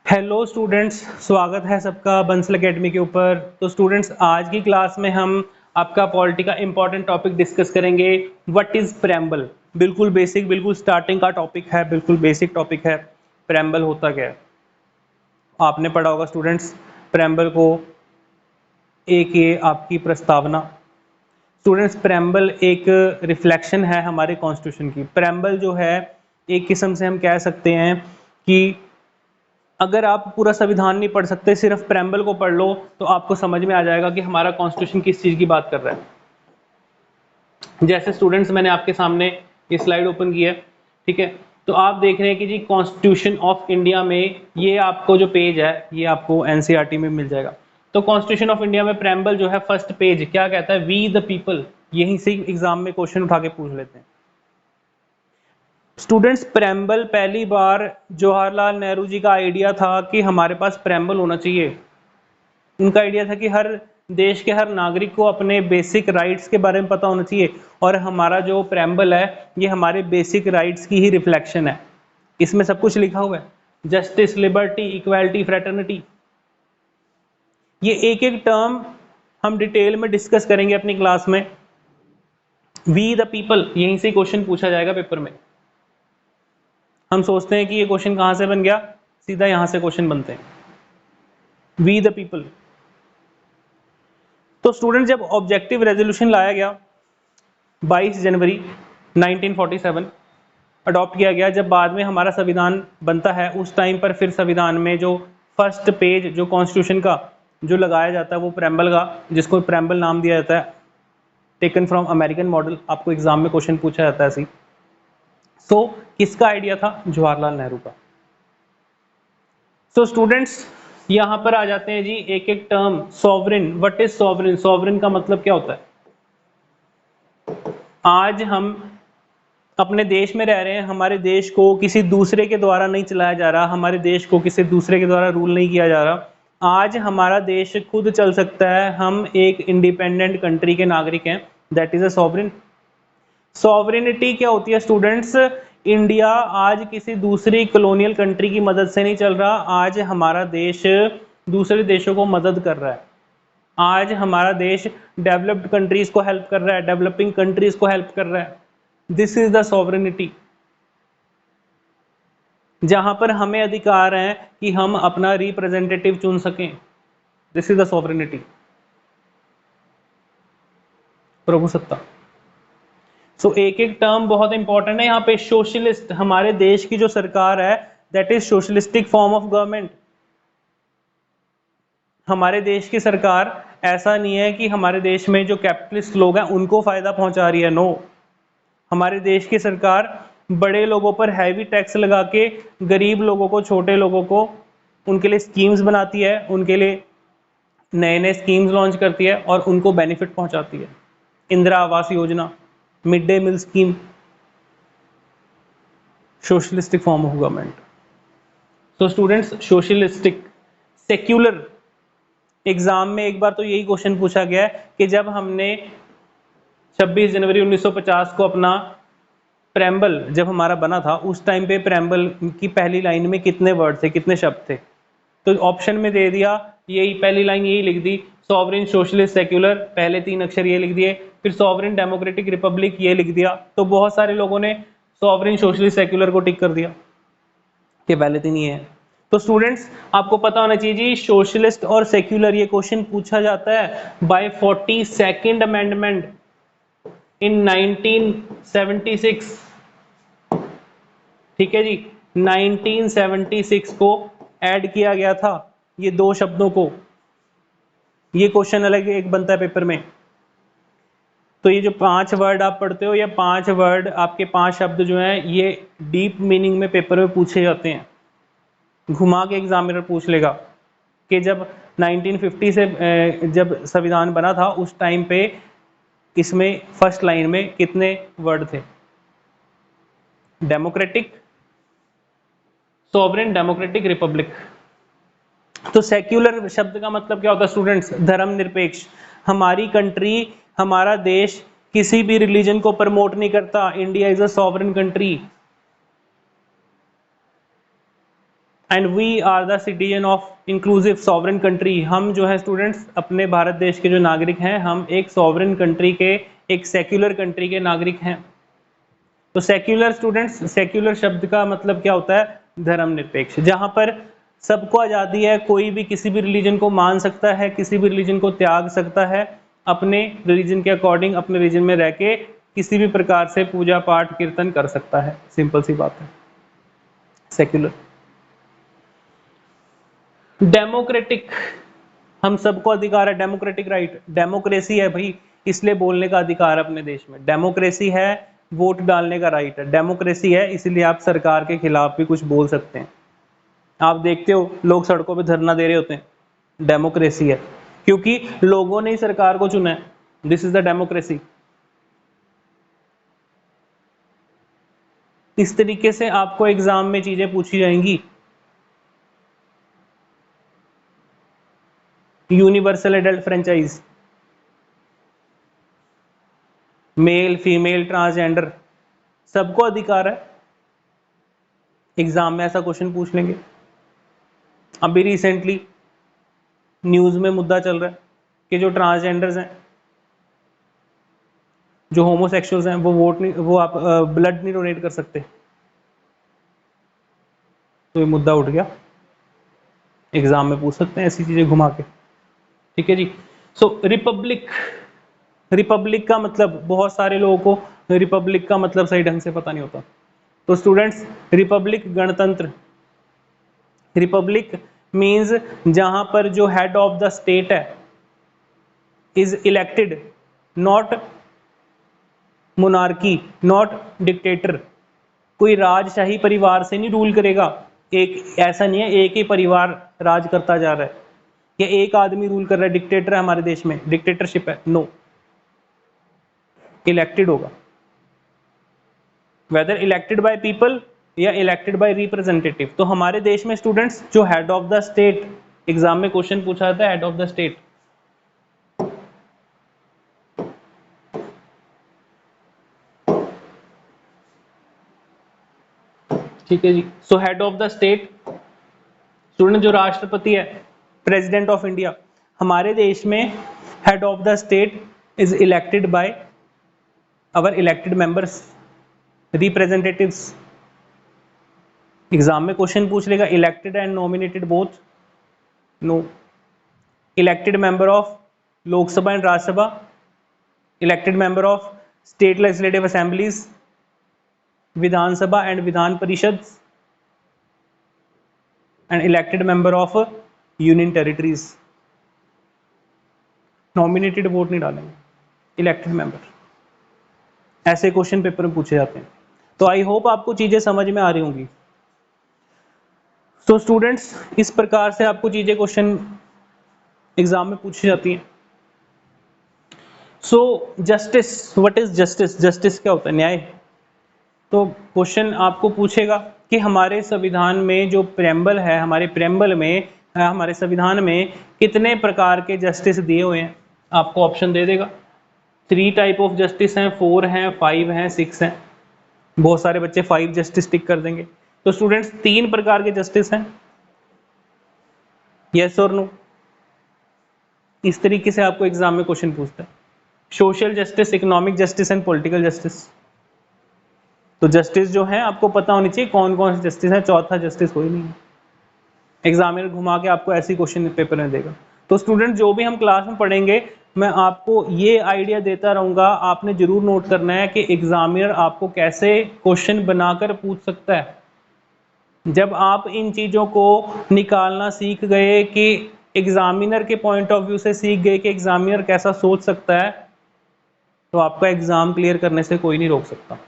Hello students, स्वागत है सबका बंसल एकेडमी के ऊपर। तो स्टूडेंट्स, आज की क्लास में हम आपका पॉलिटी का इंपॉर्टेंट टॉपिक डिस्कस करेंगे। What is preamble. बिल्कुल बेसिक, बिल्कुल स्टार्टिंग का टॉपिक है, बिल्कुल बेसिक टॉपिक है। प्रेम्बल होता क्या है आपने पढ़ा होगा स्टूडेंट्स। प्रेम्बल को एक ये आपकी प्रस्तावना। स्टूडेंट्स, प्रेम्बल एक रिफ्लेक्शन है हमारे कॉन्स्टिट्यूशन की। प्रेम्बल जो है एक किस्म से हम कह सकते हैं कि अगर आप पूरा संविधान नहीं पढ़ सकते, सिर्फ प्रेम्बल को पढ़ लो तो आपको समझ में आ जाएगा कि हमारा कॉन्स्टिट्यूशन किस चीज़ की बात कर रहा है। जैसे स्टूडेंट्स, मैंने आपके सामने ये स्लाइड ओपन की है, ठीक है। तो आप देख रहे हैं कि जी कॉन्स्टिट्यूशन ऑफ इंडिया में ये आपको जो पेज है ये आपको एनसीईआरटी में मिल जाएगा। तो कॉन्स्टिट्यूशन ऑफ इंडिया में प्रेम्बल जो है फर्स्ट पेज क्या कहता है, वी द पीपल। यहीं से एग्जाम में क्वेश्चन उठा के पूछ लेते हैं स्टूडेंट्स। प्रेम्बल पहली बार जवाहरलाल नेहरू जी का आइडिया था कि हमारे पास प्रेम्बल होना चाहिए। उनका आइडिया था कि हर देश के हर नागरिक को अपने बेसिक राइट्स के बारे में पता होना चाहिए, और हमारा जो प्रेम्बल है ये हमारे बेसिक राइट्स की ही रिफ्लेक्शन है। इसमें सब कुछ लिखा हुआ है, जस्टिस, लिबर्टी, इक्वालिटी, फ्रेटर्निटी। ये एक एक टर्म हम डिटेल में डिस्कस करेंगे अपनी क्लास में। वी द पीपल, यहीं से क्वेश्चन पूछा जाएगा पेपर में। हम सोचते हैं कि ये क्वेश्चन कहां से बन गया, सीधा यहां से क्वेश्चन बनते हैं। We the people. तो स्टूडेंट, जब ऑब्जेक्टिव रेजोल्यूशन लाया गया 22 जनवरी 1947 अडॉप्ट किया गया, जब बाद में हमारा संविधान बनता है उस टाइम पर फिर संविधान में जो फर्स्ट पेज जो कॉन्स्टिट्यूशन का जो लगाया जाता है वो प्रेम्बल का, जिसको प्रेम्बल नाम दिया जाता है, टेकन फ्रॉम अमेरिकन मॉडल। आपको एग्जाम में क्वेश्चन पूछा जाता है ऐसी। सो किसका आइडिया था, जवाहरलाल नेहरू का। सो स्टूडेंट्स, यहां पर आ जाते हैं जी एक एक term. Sovereign, what is sovereign. Sovereign का मतलब क्या होता है। आज हम अपने देश में रह रहे हैं, हमारे देश को किसी दूसरे के द्वारा नहीं चलाया जा रहा, हमारे देश को किसी दूसरे के द्वारा रूल नहीं किया जा रहा। आज हमारा देश खुद चल सकता है, हम एक इंडिपेंडेंट कंट्री के नागरिक हैं। That is a sovereign. Sovereignty क्या होती है स्टूडेंट्स। इंडिया आज किसी दूसरी कॉलोनियल कंट्री की मदद से नहीं चल रहा, आज हमारा देश दूसरे देशों को मदद कर रहा है। आज हमारा देश डेवलप्ड कंट्रीज को हेल्प कर रहा है, डेवलपिंग कंट्रीज को हेल्प कर रहा है। दिस इज द सॉवरिनिटी, जहां पर हमें अधिकार है कि हम अपना रिप्रेजेंटेटिव चुन सकें। दिस इज द सॉवरिनिटी, प्रभुसत्ता। सो एक एक टर्म बहुत इंपॉर्टेंट है यहाँ पे। सोशलिस्ट, हमारे देश की जो सरकार है that is socialistic form of government. हमारे देश की सरकार ऐसा नहीं है कि हमारे देश में जो कैपिटलिस्ट लोग हैं उनको फायदा पहुंचा रही है, नो। हमारे देश की सरकार बड़े लोगों पर हैवी टैक्स लगा के गरीब लोगों को, छोटे लोगों को, उनके लिए स्कीम्स बनाती है, उनके लिए नए नए स्कीम्स लॉन्च करती है और उनको बेनिफिट पहुंचाती है। Indira Awas Yojana, mid day meal scheme, socialistic form of government. तो स्टूडेंट्स, सोशलिस्टिक, सेक्युलर। एग्जाम में एक बार तो यही क्वेश्चन पूछा गया है कि जब हमने 26 जनवरी 1950 को अपना प्रेम्बल जब हमारा बना था, उस टाइम पे प्रेम्बल की पहली लाइन में कितने वर्ड थे, कितने शब्द थे। तो ऑप्शन में दे दिया, यही पहली लाइन यही लिख दी, सॉवरिन, सोशलिस्ट, सेक्युलर, पहले 3 अक्षर ये लिख दिए। फिर सॉवरिन, डेमोक्रेटिक, रिपब्लिक ये लिख दिया। तो बहुत सारे लोगों ने सॉवरिन, सोशलिस्ट, सेक्युलर को टिक कर दिया कि पहले 3 ये है। तो स्टूडेंट्स, आपको पता होना चाहिए जी, सोशलिस्ट और सेक्युलर ये क्वेश्चन पूछा जाता है बाय 42nd अमेंडमेंट इन 1976। ठीक है जी, 1976 को ऐड किया गया था ये 2 शब्दों को। ये क्वेश्चन अलग एक बनता है पेपर में। तो ये जो 5 वर्ड आप पढ़ते हो, या 5 वर्ड आपके 5 शब्द जो हैं, ये डीप मीनिंग में पेपर में पूछे जाते हैं। घुमा के एग्जामिनर पूछ लेगा कि जब 1950 से जब संविधान बना था उस टाइम पे इसमें फर्स्ट लाइन में कितने वर्ड थे। Democratic, sovereign, democratic, Republic. तो सेक्युलर शब्द का मतलब क्या होता है स्टूडेंट्स, धर्मनिरपेक्ष। हमारी कंट्री, हमारा देश किसी भी रिलीजन को प्रमोट नहीं करता। India is a sovereign country. And we are the citizen of inclusive sovereign country. हम जो है स्टूडेंट्स अपने भारत देश के जो नागरिक हैं, हम एक सॉवरेन कंट्री के, एक सेक्युलर कंट्री के नागरिक हैं। तो सेक्युलर स्टूडेंट्स, सेक्युलर शब्द का मतलब क्या होता है? धर्मनिरपेक्ष, जहां पर सबको आज़ादी है, कोई भी किसी भी रिलीजन को मान सकता है, किसी भी रिलीजन को त्याग सकता है, अपने रिलीजन के अकॉर्डिंग अपने रिलीजन में रह के किसी भी प्रकार से पूजा पाठ कीर्तन कर सकता है। सिंपल सी बात है, सेक्युलर। डेमोक्रेटिक, हम सबको अधिकार है, डेमोक्रेटिक राइट, डेमोक्रेसी है भाई, इसलिए बोलने का अधिकार है अपने देश में। डेमोक्रेसी है, वोट डालने का राइट है। डेमोक्रेसी है, इसलिए आप सरकार के खिलाफ भी कुछ बोल सकते हैं। आप देखते हो लोग सड़कों पे धरना दे रहे होते हैं, डेमोक्रेसी है, क्योंकि लोगों ने ही सरकार को चुना है। This is the democracy. इस तरीके से आपको एग्जाम में चीजें पूछी जाएंगी। Universal adult franchise, male female transgender, सबको अधिकार है। एग्जाम में ऐसा क्वेश्चन पूछ लेंगे। अभी रिसेंटली न्यूज में मुद्दा चल रहा है कि जो ट्रांसजेंडर्स हैं, जो होमोसेक्सुअल्स हैं, वो वोट नहीं, वो आप ब्लड नहीं डोनेट कर सकते। तो ये मुद्दा उठ गया, एग्जाम में पूछ सकते हैं ऐसी चीजें घुमा के। ठीक है जी। सो रिपब्लिक, रिपब्लिक का मतलब बहुत सारे लोगों को रिपब्लिक का मतलब सही ढंग से पता नहीं होता। तो स्टूडेंट्स, रिपब्लिक गणतंत्र, रिपब्लिक मींस जहां पर जो हेड ऑफ द स्टेट है is elected, not monarchy, not dictator. कोई राजशाही परिवार से नहीं रूल करेगा। एक ऐसा नहीं है एक ही परिवार राज करता जा रहा है या एक आदमी रूल कर रहा है, डिक्टेटर है हमारे देश में, डिक्टेटरशिप है, नो। इलेक्टेड होगा, वेदर इलेक्टेड बाय पीपल या इलेक्टेड बाय रिप्रेजेंटेटिव। तो हमारे देश में स्टूडेंट्स जो head of the state, exam में क्वेश्चन पूछा था हेड ऑफ द स्टेट, ठीक है जी। So head of the state student जो राष्ट्रपति है, प्रेसिडेंट ऑफ इंडिया, हमारे देश में head of the state is elected by our elected members, representatives. Exam में क्वेश्चन पूछ लेगा elected and nominated both, no. Elected member of Lok Sabha and Rajya Sabha, elected member of state legislative assemblies, Vidhan Sabha and Vidhan Parishad, and elected member of union territories. Nominated vote नहीं डालेंगे, elected member. ऐसे question paper में पूछे जाते हैं। तो आई होप आपको चीजें समझ में आ रही होंगी। तो स्टूडेंट्स, इस प्रकार से आपको चीजें क्वेश्चन एग्जाम में पूछी जाती हैं। So justice, what is justice? Justice क्या होता है? न्याय। तो क्वेश्चन आपको पूछेगा कि हमारे संविधान में जो प्रेम्बल है, हमारे प्रेम्बल में, हमारे संविधान में कितने प्रकार के जस्टिस दिए हुए हैं? आपको ऑप्शन दे देगा। 3 टाइप ऑफ जस्टिस हैं, 4 हैं, 5 हैं, 6 हैं। बहुत सारे बच्चे 5 जस्टिस टिक कर देंगे। तो स्टूडेंट्स 3 प्रकार के जस्टिस हैं, यस और नो। इस तरीके से आपको एग्जाम में क्वेश्चन पूछता है। Social justice, economic justice and political justice. तो जस्टिस जो है आपको पता होनी चाहिए कौन कौन से जस्टिस है, चौथा जस्टिस कोई नहीं है। एग्जामिनर घुमा के आपको ऐसी क्वेश्चन पेपर में देगा। तो स्टूडेंट जो भी हम क्लास में पढ़ेंगे, मैं आपको ये आइडिया देता रहूंगा, आपने जरूर नोट करना है कि एग्जामिनर आपको कैसे क्वेश्चन बनाकर पूछ सकता है। जब आप इन चीजों को निकालना सीख गए कि एग्जामिनर के पॉइंट ऑफ व्यू से सीख गए कि एग्जामिनर कैसा सोच सकता है, तो आपका एग्जाम क्लियर करने से कोई नहीं रोक सकता।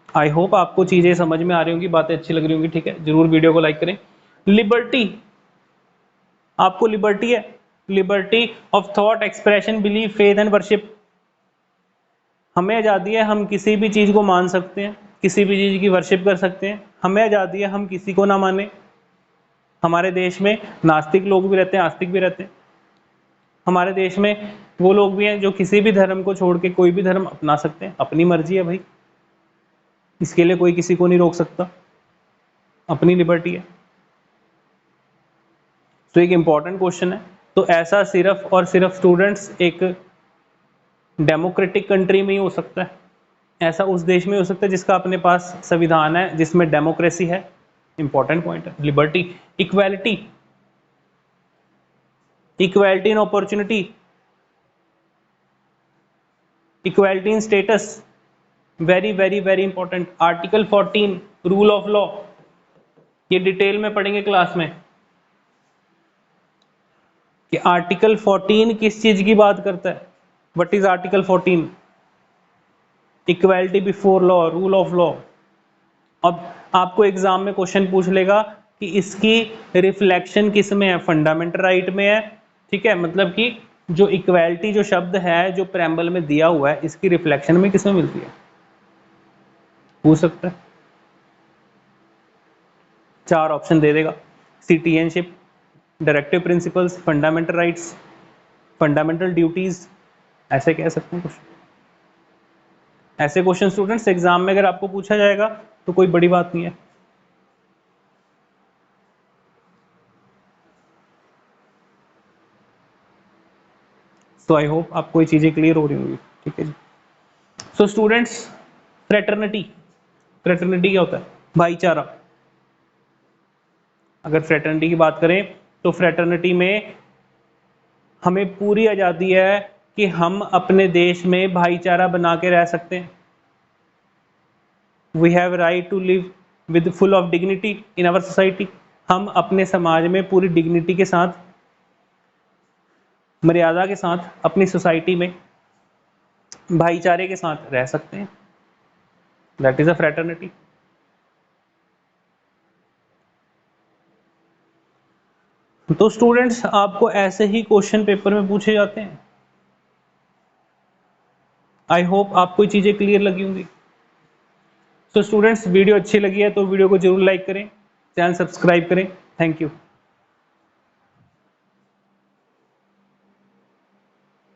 आई होप आपको चीजें समझ में आ रही होंगी, बातें अच्छी लग रही होंगी। ठीक है, जरूर वीडियो को लाइक करें। लिबर्टी, आपको लिबर्टी है, liberty of thought, expression, belief, faith and worship. हमें आज़ादी है, हम किसी भी चीज़ को मान सकते हैं, किसी भी चीज़ की वर्शिप कर सकते हैं। हमें आज़ादी है, हम किसी को ना माने। हमारे देश में नास्तिक लोग भी रहते हैं, आस्तिक भी रहते हैं। हमारे देश में वो लोग भी हैं जो किसी भी धर्म को छोड़ के कोई भी धर्म अपना सकते हैं, अपनी मर्जी है भाई। इसके लिए कोई किसी को नहीं रोक सकता, अपनी लिबर्टी है। तो एक इंपॉर्टेंट क्वेश्चन है। तो ऐसा सिर्फ और सिर्फ स्टूडेंट्स एक डेमोक्रेटिक कंट्री में ही हो सकता है, ऐसा उस देश में हो सकता है जिसका अपने पास संविधान है, जिसमें डेमोक्रेसी है। इंपॉर्टेंट पॉइंट है। Liberty, equality, equality in opportunity, equality in status, very very very important. Article 14 rule of law, ये डिटेल में पढ़ेंगे क्लास में कि आर्टिकल 14 किस चीज की बात करता है। What is article 14? Equality before law, rule of law. अब आपको एग्जाम में क्वेश्चन पूछ लेगा कि इसकी रिफ्लेक्शन किस में है, फंडामेंटल राइट में है, ठीक है, मतलब कि जो इक्वालिटी जो शब्द है जो प्रेम्बल में दिया हुआ है, इसकी रिफ्लेक्शन में किस में मिलती है, पूछ सकता है। 4 ऑप्शन दे देगा, citizenship, directive principles, fundamental rights, fundamental duties, ऐसे कह सकते हैं कुछ। ऐसे क्वेश्चन स्टूडेंट्स एग्जाम में अगर आपको पूछा जाएगा तो कोई बड़ी बात नहीं है। तो आई होप आपको ये चीजें क्लियर हो रही होंगी, ठीक है जी। सो स्टूडेंट्स, फ्रेटर्निटी, फ्रेटर्निटी क्या होता है? भाईचारा। अगर फ्रेटर्निटी की बात करें तो फ्रेटर्निटी में हमें पूरी आज़ादी है कि हम अपने देश में भाईचारा बना के रह सकते हैं। We have right to live with full of dignity in our society. हम अपने समाज में पूरी डिग्निटी के साथ, मर्यादा के साथ अपनी सोसाइटी में भाईचारे के साथ रह सकते हैं। That is a fraternity. तो स्टूडेंट्स आपको ऐसे ही क्वेश्चन पेपर में पूछे जाते हैं। आई होप आपको ये चीजें क्लियर लगी होंगी। तो स्टूडेंट्स वीडियो अच्छी लगी है तो वीडियो को जरूर लाइक करें, चैनल सब्सक्राइब करें। Thank you.